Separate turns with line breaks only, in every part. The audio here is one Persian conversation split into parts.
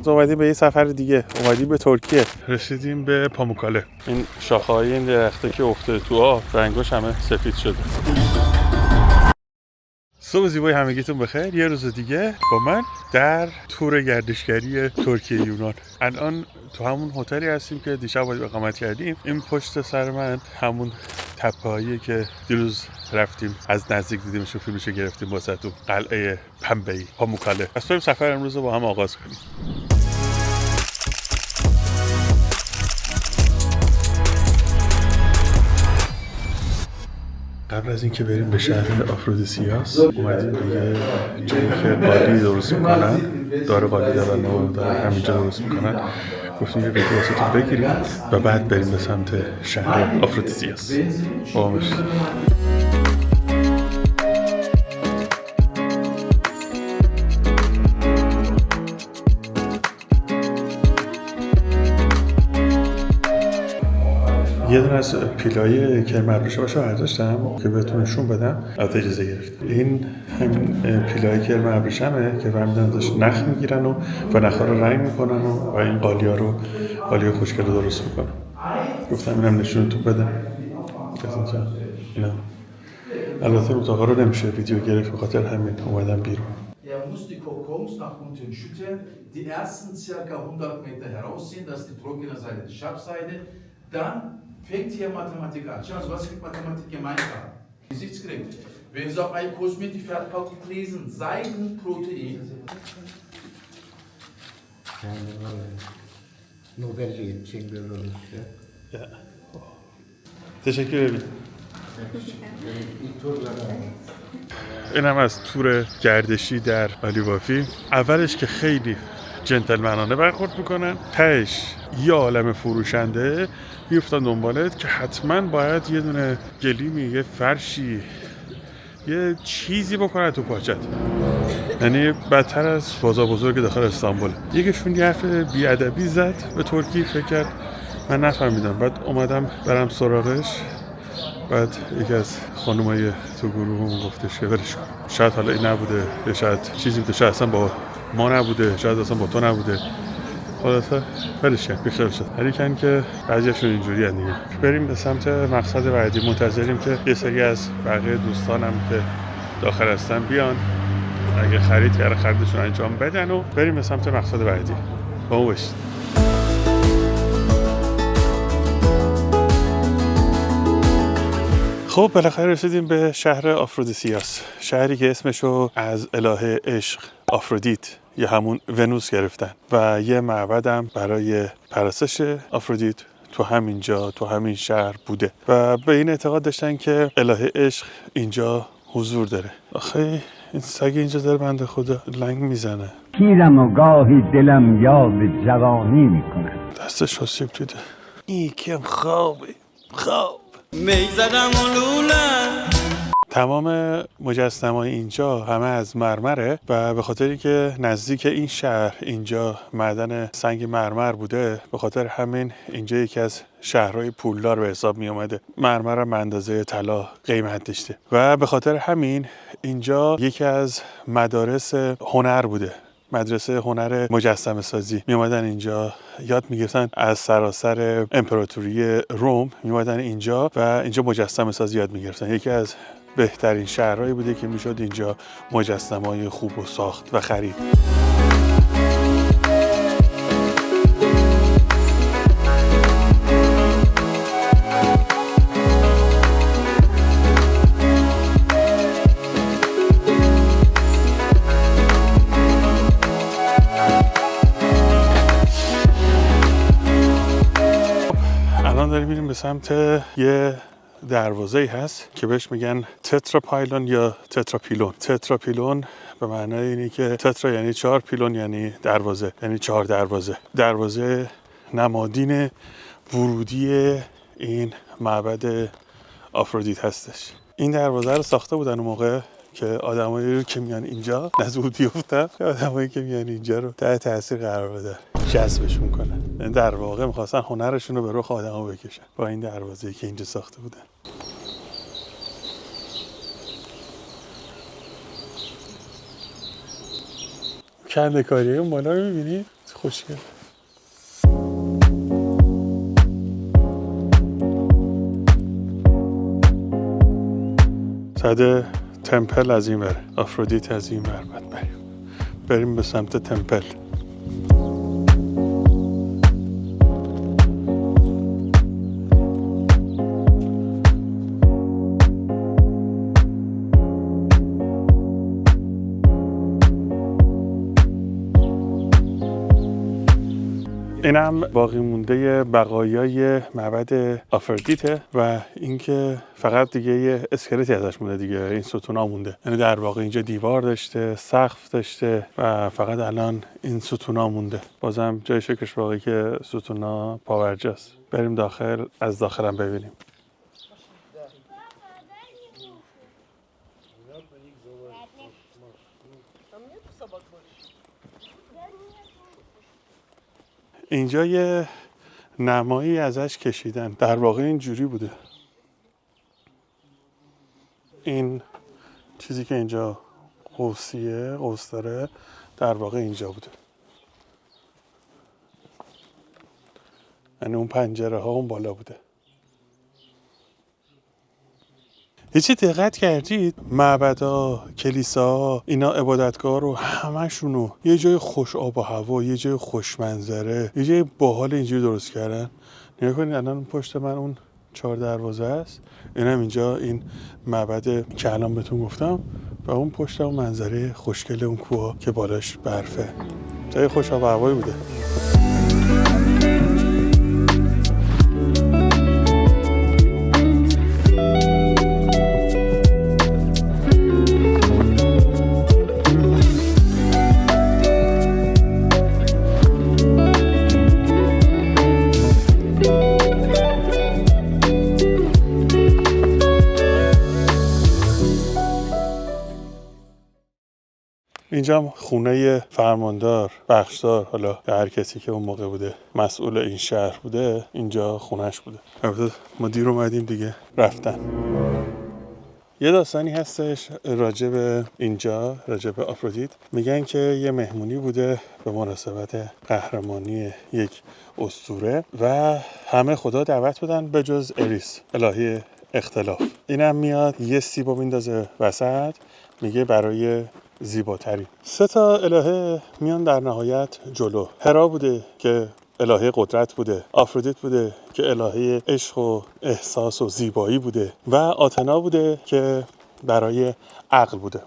اومدیم به یه سفر دیگه، اومدیم به ترکیه. رسیدیم به پاموکاله. این شاخه‌های این درخته که افتاده تو آب رنگاش همه سفید شده. صبح زیبای همگیتون بخیر. یه روز دیگه با من در تور گردشگری ترکیه یونان. الان تو همون هتلی هستیم که دیشب اقامت کردیم. این پشت سر من همون تپه‌ایه که دیروز رفتیم از نزدیک دیدیمش و فیلمشو گرفتیم واسهتون. قلعه پنبه‌ای، پاموکاله. پس بریم سفر امروز رو با هم آغاز کنیم. قبل از اینکه بریم به شهر آفرودیسیاس اومدیم به یه جایی که قالی درست میکنن، داره قالی دارن و دارن همینجا درست میکنن. گفتیم یه ویدیو واسهتون بگیریم و بعد بریم به سمت شهر آفرودیسیاس. با هم یه دونه از پیلای کرم ابریشم‌هاشو برداشتم که بهتون نشون بدم. البته اجازه گرفتم. این همین پیلای کرم ابریشمه که فهمیدن ازش نخ میگیرن و نخا رو رنگ میکنن و این قالی خوشگل رو درست میکنن. گفتم اینم نشونتون بدم. اینا. البته اتاقا رو نمیشه ویدیو گرفت، به خاطر همین اومدم بیرون.
muss die Kokons nach unten schütten, die ersten circa 100 Meter herausziehen, das ist die trockene Seite, die Schabseite. Dann fängt hier Mathematik an. Also was ist mit Mathematik gemeint? Gesichtscreme. Wenn Sie auf eine Kosmetikverpackung lesen, Seidenprotein.
Nobel'liyim, Çingöl olmuştu.
Teşekkür ederim. این هم از تور گردشی در آلیوافی. اولش که خیلی جنتلمنانه برخورد میکنن، تهش یه عالم فروشنده میفتن دنبالت که حتما باید یه دونه گلیمی، یه فرشی، یه چیزی بکنن تو پاچت. یعنی بدتر از بازار بزرگ داخل استانبول. یکیشون یه حرف بی‌ادبی زد به ترکی، فکر کرد من نفهمیدم. بعد اومدم برم سراغش. بعد یکی از خانمای تو گروه گفتش که ولش کن، شاید حالا این نبوده، یا شاید چیزی بوده، شاید اصلا با ما نبوده، شاید اصلا با تو نبوده. خلاصه ولش کن، بیخیال شد. ولی که بعضیاشون اینجوری ان دیگه. بریم به سمت مقصد بعدی. منتظریم که یه سری از بقیه دوستانم که داخل هستن بیان، اگه خریدشون انجام بدن و بریم به سمت مقصد بعدی. با اون باشید. خب بالاخره رسیدیم به شهر آفرودیسیاس، شهری که اسمشو از الهه عشق آفرودیت یا همون ونوس گرفتن و یه معبدم برای پرستش آفرودیت تو همین شهر بوده و به این اعتقاد داشتن که الهه عشق اینجا حضور داره. آخه این سگ اینجا داره بنده خدا لنگ میزنه.
پیرم و گاهی دلم یاد جوانی میکنه.
دستش آسیب دیده. یکم خواب
میزدم و لولم.
تمام مجسمه‌های اینجا همه از مرمره و به خاطری که نزدیک این شهر اینجا معدن سنگ مرمر بوده، به خاطر همین اینجا یکی از شهرهای پولدار به حساب می اومده. مرمر هم اندازه طلا قیمت داشته و به خاطر همین اینجا یکی از مدارس هنر بوده. مدرسه هنر مجسمه سازی می اومدن اینجا یاد میگرفتن، از سراسر امپراتوری روم می اومدن اینجا و اینجا مجسمه سازی یاد میگرفتن. یکی از بهترین شهرهایی بوده که میشد اینجا مجسمه‌های خوب و ساخت و خرید. داریم میریم به سمت یه دروازه‌ای هست که بهش میگن تتراپایلون یا تتراپیلون. تتراپیلون به معنای اینه که تترا یعنی 4، پیلون یعنی دروازه، یعنی 4 دروازه. دروازه نمادین ورودی این معبد آفرودیت هستش. این دروازه رو ساخته بودن اون موقع که آدمایی که میان اینجا نزد بیفتن، آدمایی که میان اینجا رو تحت تاثیر قرار بدن، جذبشون کنن. یعنی در واقع می‌خواستن هنرشون رو به رخ آدما بکشن با این دروازه‌ای که اینجا ساخته بودن. کنده‌کاری اون بالا رو می‌بینی؟ خوشگل. صد تمپل از این ور، آفرودیت از این ور. بعد بریم به سمت تمپل. اینم باقی مونده بقایای معبد آفرودیته و اینکه فقط دیگه یه اسکلتی ازش مونده دیگه، این ستونا مونده. یعنی در واقع اینجا دیوار داشته، سقف داشته و فقط الان این ستونا مونده. بازم جای شکرش واقعی که ستونا پاورجاست. بریم داخل، از داخلم ببینیم. اینجا یه نمایی ازش کشیدن، در واقع این جوری بوده. این چیزی که اینجا قوسیه، قوس داره، در واقع اینجا بوده. یعنی اون پنجره ها اون بالا بوده. یه چی دقت کردید؟ معبدها، کلیساها، اینا عبادتگاه رو همشونو یه جای خوش آب و هوا، یه جای خوش منظره، یه جای باحال اینجوری درست کردن. نگاه کنید الان پشت من اون 4 دروازه است. اینم اینجا این معبد که الان بهتون گفتم و اون پشت اون منظره خوشگل اون کوه که بالاش برفه. جای خوش آب و هوایی بوده. اینجا خونه فرماندار، بخشدار، حالا هر کسی که اون موقع بوده مسئول این شهر بوده، اینجا خونش بوده. البته ما دیر اومدیم دیگه رفتن. یه داستانی هستش راجع به اینجا، راجع به آفرودیت. میگن که یه مهمونی بوده به مناسبت قهرمانی یک اسطوره و همه خدا دعوت بودن به جز اریس، الهه اختلاف. اینم میاد یه سیبو میندازه وسط، میگه برای زیباتری. 3 تا الهه میان در نهایت جلو. هرا بوده که الهه قدرت بوده، آفرودیت بوده که الهه عشق و احساس و زیبایی بوده و آتنا بوده که برای عقل بوده.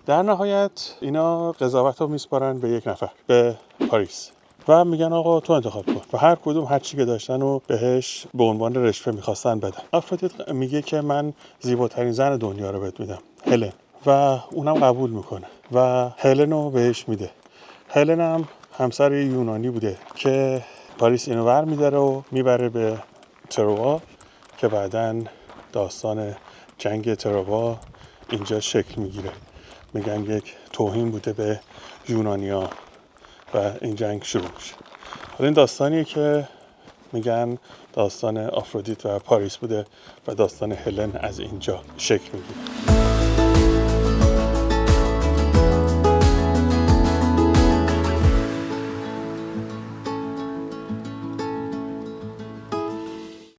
در نهایت اینا قضاوت رو میسپارن به یک نفر، به پاریس، و میگن آقا تو انتخاب کن و هر کدوم هر چی که داشتن رو بهش به عنوان رشوه میخواستن بدن. آفرودیت میگه که من زیباترین زن دنیا رو بهت میدم، هلن، و اونم قبول میکنه و هلن رو بهش میده. هلن هم همسر یونانی بوده که پاریس اینو ور میداره و میبره به تروا که بعداً داستان جنگ تروا اینجا شکل میگیره. میگن یک توهین بوده به یونانیا و این جنگ شروع میشه. حالا این داستانیه که میگن داستان آفرودیت و پاریس بوده و داستان هلن از اینجا شکل میگیره.